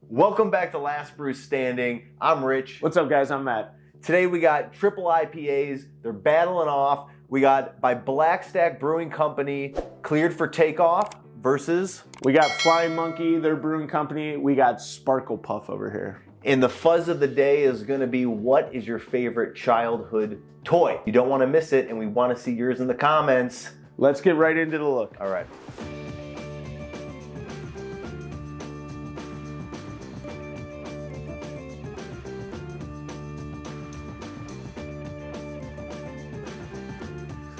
Welcome back to Last Brew Standing. I'm Rich. What's up, guys? I'm Matt. Today we got Triple IPAs. They're battling off. We got by BlackStack Brewing Company, cleared for Takeoff versus... We got Flying Monkey, their brewing company. We got Sparklepuff over here. And the fuzz of the day is going to be, what is your favorite childhood toy? You don't want to miss it, and we want to see yours in the comments. Let's get right into the look. All right.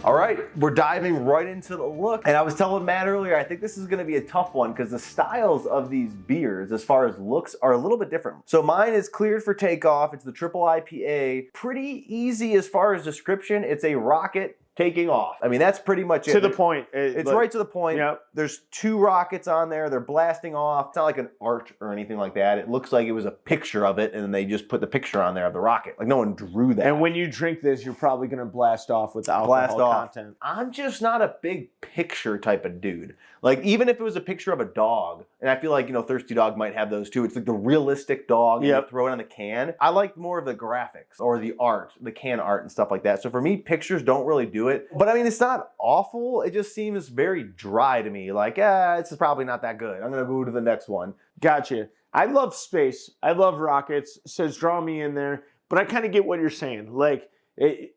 All right, we're diving right into the look. And I was telling Matt earlier, I think this is gonna be a tough one because the styles of these beers, as far as looks, are a little bit different. So mine is cleared for Takeoff. It's the Triple IPA. Pretty easy as far as description. It's a rocket taking off. I mean, that's pretty much it. To the point. It's right to the point. Yep. There's two rockets on there. They're blasting off. It's not like an art or anything like that. It looks like it was a picture of it, and then they just put the picture on there of the rocket. Like, no one drew that. And when you drink this, you're probably going to blast off with the alcohol content. I'm just not a big picture type of dude. Like, even if it was a picture of a dog, and I feel like, you know, Thirsty Dog might have those too. It's like the realistic dog. Yep. And you throw it on the can. I like more of the graphics or the art, the can art and stuff like that. So for me, pictures don't really do it. But I mean, it's not awful. It just seems very dry to me. Like, this is probably not that good. I'm going to go to the next one. Gotcha. I love space. I love rockets. It says draw me in there. But I kind of get what you're saying. Like,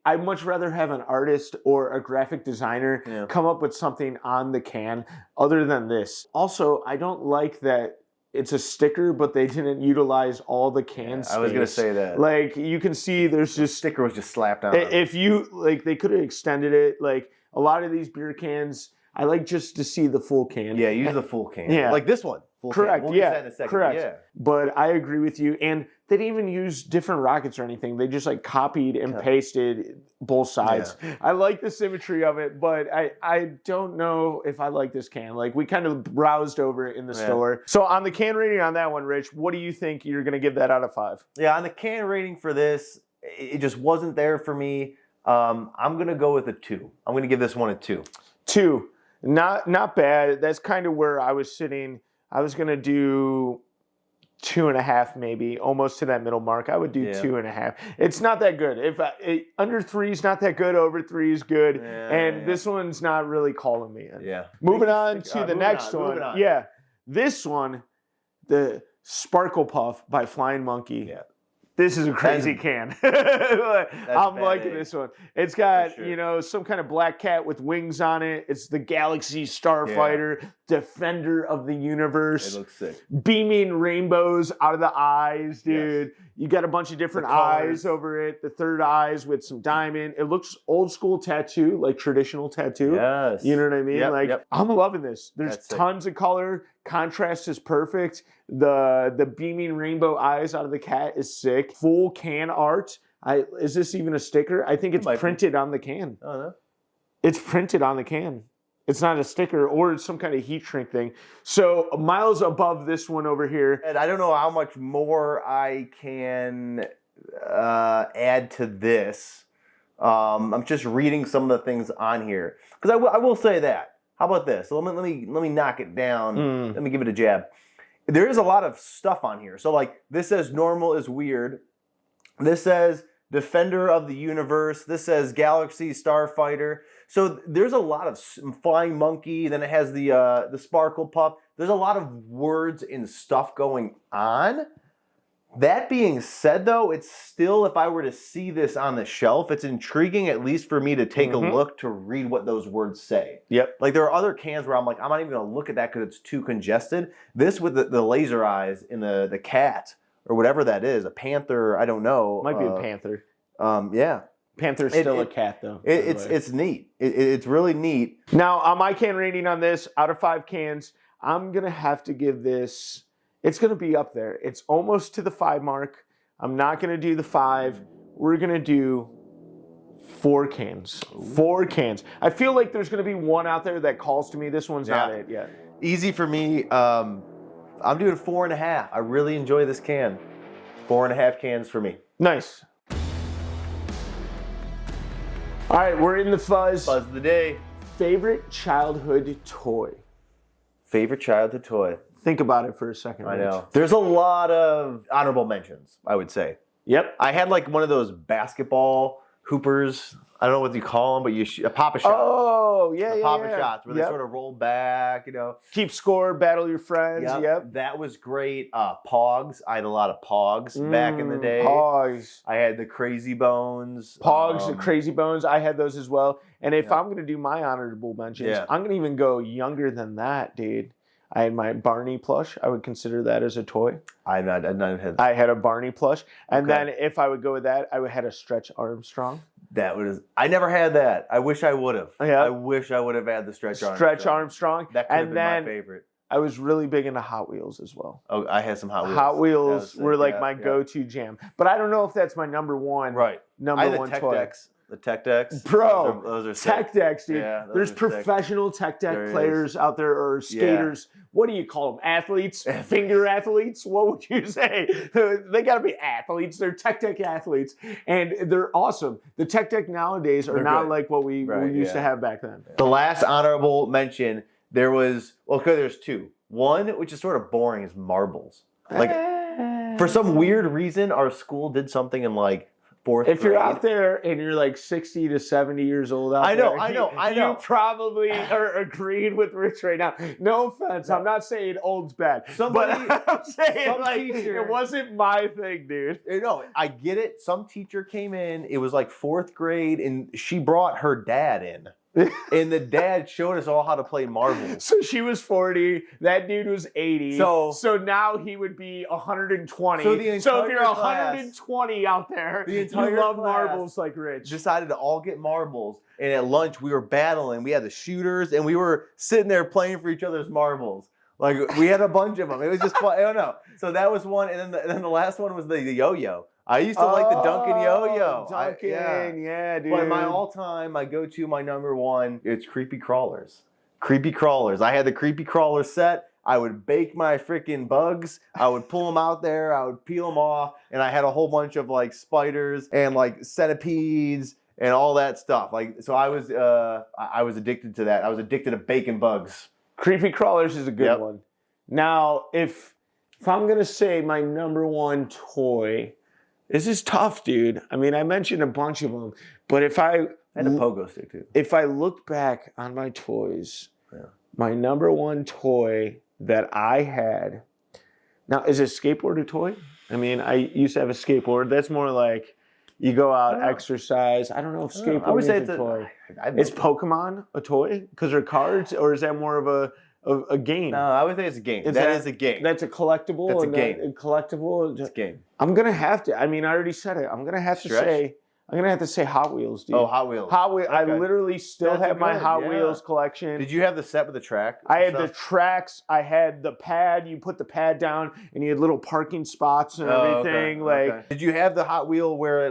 I'd much rather have an artist or a graphic designer come up with something on the can other than this. Also, I don't like that it's a sticker, but they didn't utilize all the can space. I was going to say that. Like, you can see there's just... Sticker was just slapped on. If you, like, they could have extended it. Like, a lot of these beer cans, I like just to see the full can. Yeah, use the full can. Yeah. Like this one. Full Correct, can. We'll get that in a second. correct. Yeah. But I agree with you. And they didn't even use different rockets or anything. They just like copied and pasted both sides. Yeah. I like the symmetry of it, but I don't know if I like this can. Like, we kind of browsed over it in the store. So on the can rating on that one, Rich, what do you think you're going to give that out of 5? Yeah, on the can rating for this, it just wasn't there for me. I'm going to go with a 2. I'm going to give this one a 2. 2. Not bad. That's kind of where I was sitting. I was going to do 2.5 maybe, almost to that middle mark. I would do 2.5. It's not that good. Under 3 is not that good, over 3 is good, and this one's not really calling me in. Yeah. Moving on to the next one. Yeah. This one, the Sparklepuff by Flying Monkey. Yeah. This is a crazy can. I'm liking this one. It's got, you know, some kind of black cat with wings on it. It's the Galaxy Starfighter, defender of the universe. It looks sick. Beaming rainbows out of the eyes, dude. Yes. You got a bunch of different eyes over it. The third eyes with some diamond. It looks old school tattoo, like traditional tattoo. Yes. You know what I mean? Yep, I'm loving this. There's tons of color. Contrast is perfect. The beaming rainbow eyes out of the cat is sick. Full can art. Is this even a sticker? I think it's printed on the can. Oh, no? It's printed on the can. It's not a sticker or it's some kind of heat shrink thing. So miles above this one over here. And I don't know how much more I can add to this. I'm just reading some of the things on here. Because I will say that. How about this? So let me knock it down. Let me give it a jab. There is a lot of stuff on here. So like this says normal is weird. This says defender of the universe. This says Galaxy Starfighter. So there's a lot of Flying Monkey. Then it has the Sparklepuff. There's a lot of words and stuff going on. That being said, though, it's still, if I were to see this on the shelf, it's intriguing at least for me to take a look to read what those words say. Yep. Like there are other cans where I'm like, I'm not even going to look at that because it's too congested. This with the laser eyes in the cat or whatever that is, a panther, I don't know. Might be a panther. Yeah. Panther's still a cat, though. It's neat. It's really neat. Now, on my can rating on this, out of 5 cans, I'm going to have to give this... It's going to be up there. It's almost to the 5 mark. I'm not going to do the 5. We're going to do 4 cans. 4 cans. I feel like there's going to be one out there that calls to me. This one's not it yet. Easy for me. I'm doing 4.5. I really enjoy this can. 4.5 cans for me. Nice. All right, we're in the fuzz. Fuzz of the day. Favorite childhood toy. Favorite childhood toy. Think about it for a second. I know. There's a lot of honorable mentions, I would say. Yep. I had like one of those basketball hoopers. I don't know what you call them, but a pop-a shot. Oh, yeah, yeah, pop-a shots where they sort of roll back, Keep score, battle your friends. Yep. That was great. Pogs. I had a lot of Pogs back in the day. Pogs. I had the Crazy Bones. Pogs, the Crazy Bones. I had those as well. And if I'm going to do my honorable mentions, I'm going to even go younger than that, dude. I had my Barney plush. I would consider that as a toy. I've not had that. I had a Barney plush. And then if I would go with that, I would had a Stretch Armstrong. I never had that. I wish I would have. Yeah. I wish I would have had the Stretch Armstrong. That could have been my favorite. I was really big into Hot Wheels as well. Oh, I had some Hot Wheels. Hot Wheels were like my go-to jam. But I don't know if that's my number one. Right. Number one toy. Decks. The tech decks. Bro, those are tech decks, dude. Yeah, there's professional tech deck players out there, or skaters. Yeah. What do you call them? Athletes? Finger athletes? What would you say? They got to be athletes. They're tech deck athletes. And they're awesome. The tech deck nowadays are not like what we used to have back then. The last honorable mention, there's two. One, which is sort of boring, is marbles. Like, for some weird reason, our school did something in like, if you're out there and you're like 60 to 70 years old out there, I know. You probably are agreeing with Rich right now. No offense. I'm not saying old's bad. But I'm saying like it wasn't my thing, dude. No, I get it. Some teacher came in, it was like 4th grade, and she brought her dad in. And the dad showed us all how to play marbles. So she was 40, that dude was 80. So now he would be 120. So if you're 120 out there, you love marbles like Rich. Decided to all get marbles. And at lunch we were battling. We had the shooters and we were sitting there playing for each other's marbles. Like we had a bunch of them. It was just fun. I don't know. So that was one, and then the last one was the yo-yo. I used to like the Dunkin' yo-yo. Yeah, dude. But my go-to, my number one, it's creepy crawlers. Creepy crawlers. I had the creepy crawler set. I would bake my freaking bugs. I would pull them out there. I would peel them off, and I had a whole bunch of like spiders and like centipedes and all that stuff. Like, so I was addicted to that. I was addicted to baking bugs. Creepy crawlers is a good one. Now, if I'm gonna say my number one toy. This is tough, dude. I mean, I mentioned a bunch of them, but if I had a pogo stick too. If I look back on my toys, my number one toy that I had. Now, is a skateboard a toy? I mean, I used to have a skateboard. That's more like you go out, exercise. I don't know if skateboard is a toy. Is Pokemon a toy? Because they're cards, or is that more of a game? No, I would say it's a game. That is a game. That's a collectible. That's a game. A collectible. It's a game. I'm gonna have to. I mean, I already said it. I'm gonna have to say Hot Wheels, dude. Oh, Hot Wheels. Hot Wheels. Okay. I literally still have my Hot Wheels collection. Did you have the set with the track? I had the tracks. I had the pad. You put the pad down, and you had little parking spots and everything. Did you have the Hot Wheel where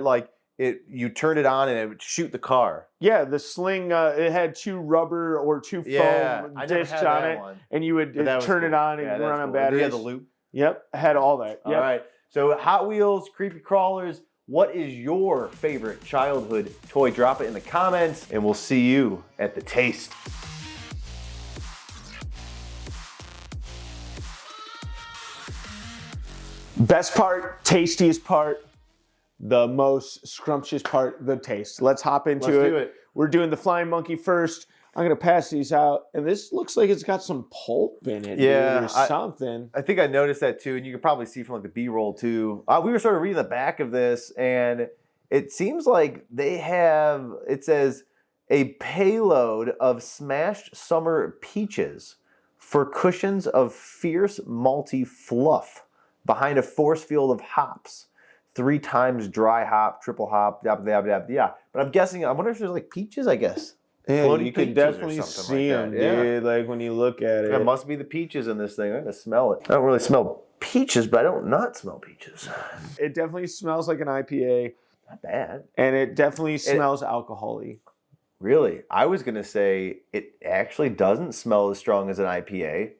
you turned it on and it would shoot the car? Yeah, the sling. It had 2 rubber or 2 foam discs on it, and you would turn it on and run on batteries. Did you have the loop? Yep, I had all that. All right. So Hot Wheels, creepy crawlers. What is your favorite childhood toy? Drop it in the comments, and we'll see you at the taste. Best part, tastiest part, the most scrumptious part, the taste. Let's hop into it. Let's do it. We're doing the Flying Monkey first. I'm going to pass these out. And this looks like it's got some pulp in it. Yeah. Or something. I think I noticed that too. And you can probably see from like the B-roll too. We were sort of reading the back of this, and it seems like it says a payload of smashed summer peaches for cushions of fierce malty fluff behind a force field of hops. 3 times dry hop, triple hop, But I'm guessing, I wonder if there's like peaches, I guess. Yeah, you can definitely see them, dude, like when you look at it. There must be the peaches in this thing. I'm going to smell it. I don't really smell peaches, but I don't not smell peaches. It definitely smells like an IPA. Not bad. And it definitely smells alcohol-y. Really? I was going to say it actually doesn't smell as strong as an IPA.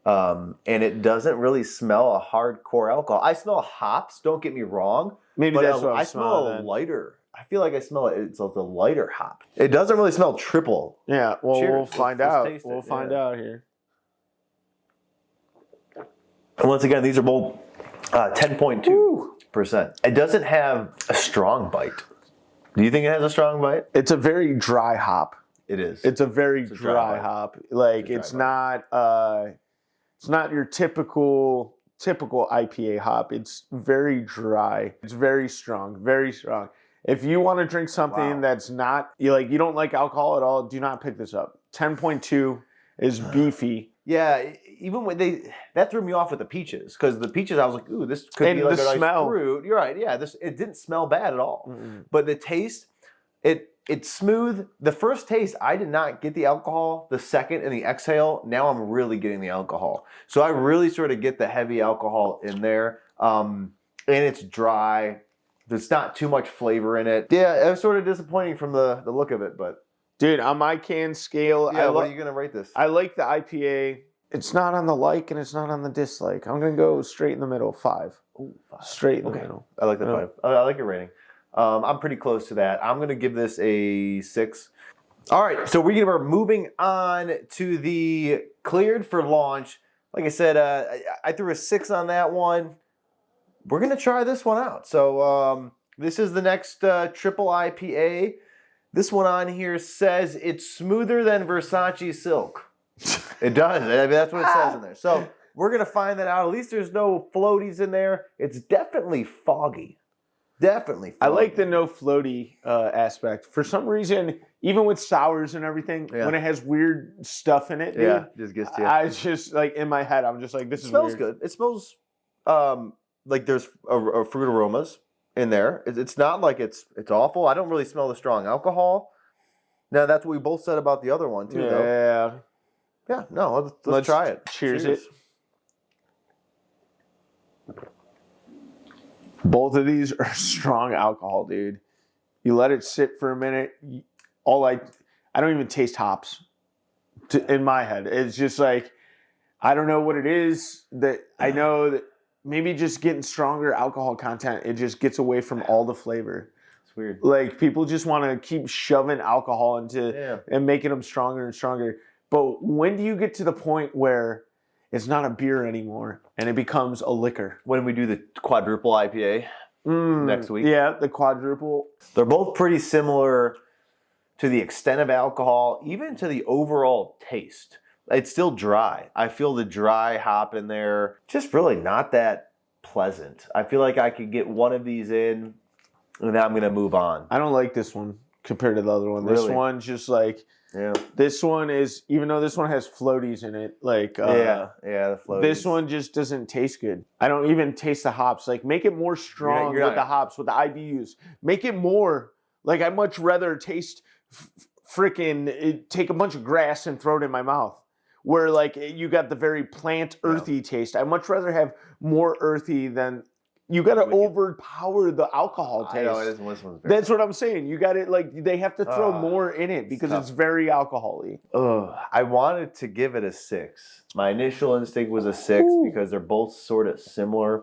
And it doesn't really smell a hardcore alcohol. I smell hops, don't get me wrong. Maybe that's what I smell a lighter. I feel like I smell it. It's like a lighter hop. It doesn't really smell triple. Yeah, well, Cheers. we'll find out. We'll find out here. And once again, these are both 10.2%. It doesn't have a strong bite. Do you think it has a strong bite? It's a very dry hop. It is. It's a very dry hop. Like it's not your typical IPA hop. It's very dry. It's very strong, very strong. If you want to drink something that's not you don't like alcohol at all, do not pick this up. 10.2 is beefy. Yeah, even when that threw me off with the peaches, because the peaches I was like, ooh, this could be like a nice fruit. You're right. Yeah, it didn't smell bad at all. But the taste, it's smooth. The first taste, I did not get the alcohol. The second and the exhale, now I'm really getting the alcohol. So I really sort of get the heavy alcohol in there. And it's dry. There's not too much flavor in it. Yeah, it was sort of disappointing from the look of it, but. Dude, on my can scale, what are you going to rate this? I like the IPA. It's not on the like and it's not on the dislike. I'm going to go straight in the middle, 5. Ooh, 5. Straight in the middle. I like the 5. I like your rating. I'm pretty close to that. I'm going to give this a 6. All right, so we're moving on to the cleared for launch. Like I said, I threw a 6 on that one. We're going to try this one out. So this is the next Triple IPA. This one on here says it's smoother than Versace silk. It does. I mean, that's what it says in there. So we're going to find that out. At least there's no floaties in there. It's definitely foggy. Definitely foggy. I like the no floaty aspect. For some reason, even with sours and everything, when it has weird stuff in it, dude, just gets to you. I just, like, in my head, I'm just like, this is smells weird. Good. It smells like there's a fruit aromas in there. It's not like it's awful. I don't really smell the strong alcohol. Now, that's what we both said about the other one, too, though. Yeah, no, let's try it. Cheers it. Both of these are strong alcohol, dude. You let it sit for a minute. I don't even taste hops in my head. It's just like, I don't know what it is that I know that maybe just getting stronger alcohol content, it just gets away from all the flavor. It's weird. Like, people just want to keep shoving alcohol into and making them stronger and stronger. But when do you get to the point where it's not a beer anymore and it becomes a liquor? When we do the quadruple IPA next week. Yeah, the quadruple. They're both pretty similar to the extent of alcohol, even to the overall taste. It's still dry. I feel the dry hop in there. Just really not that pleasant. I feel like I could get one of these in and then I'm going to move on. I don't like this one compared to the other one. This one's just like... Yeah. This one is, even though this one has floaties in it, like the floaties. This one just doesn't taste good. I don't even taste the hops. Like, make it more strong with the hops, with the IBUs. Make it more. Like, I'd much rather taste take a bunch of grass and throw it in my mouth. Where, like, you got the very plant earthy taste. I'd much rather have more earthy than. You got to overpower the alcohol taste. I know, that's what I'm saying. You got to, like, they have to throw more in it because it's very alcohol-y. I wanted to give it a 6. My initial instinct was a 6 because they're both sort of similar.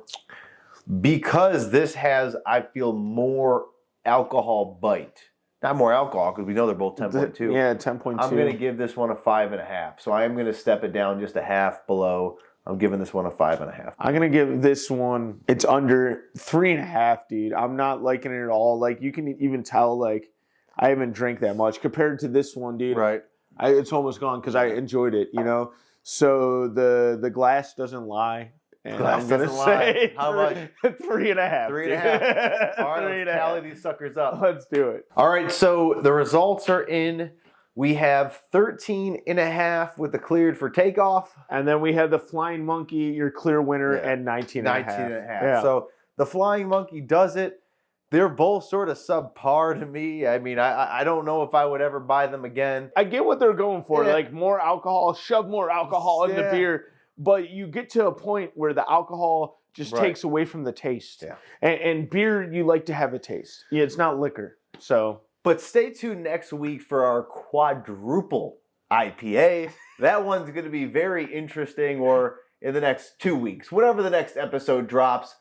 Because this has, I feel, more alcohol bite. Not more alcohol, because we know they're both 10.2. Yeah, 10.2. I'm going to give this one a 5.5. So I am going to step it down just a half below. I'm giving this one a 5.5. I'm going to give this one, it's under 3.5, dude. I'm not liking it at all. Like, you can even tell, like, I haven't drank that much. Compared to this one, dude, right? It's almost gone because I enjoyed it, you know? So the glass doesn't lie. And glass I'm going to say how much? 3.5. 3.5. All right, let's tally these suckers up. Let's do it. All right, so the results are in. We have 13.5 with the cleared for Takeoff. And then we have the Flying Monkey, your clear winner, at 19.5. 19.5. Yeah. So the Flying Monkey does it. They're both sort of subpar to me. I mean, I don't know if I would ever buy them again. I get what they're going for. Yeah. Like, more alcohol, shove more alcohol in the beer. But you get to a point where the alcohol just takes away from the taste. Yeah. And beer, you like to have a taste. Yeah, it's not liquor. So... But stay tuned next week for our quadruple IPA. That one's going to be very interesting, or in the next 2 weeks. Whenever the next episode drops,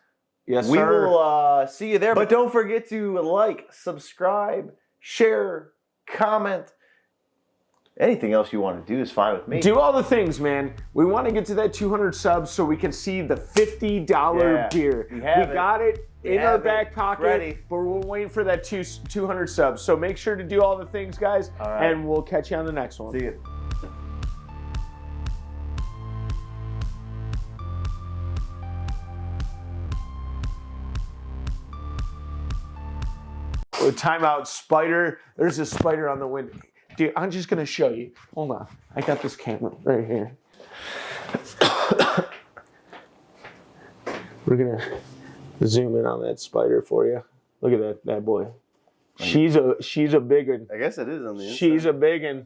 we will see you there. But don't forget to like, subscribe, share, comment, anything else you want to do is fine with me. Do all the things, man. We want to get to that 200 subs so we can see the $50 beer. We got it in our back pocket, but we're waiting for that 200 subs. So make sure to do all the things, guys, and we'll catch you on the next one. See you. Timeout, spider. There's a spider on the window. Dude, I'm just going to show you. Hold on. I got this camera right here. We're going to zoom in on that spider for you. Look at that boy. She's a big one. I guess it is on the inside. She's a big one.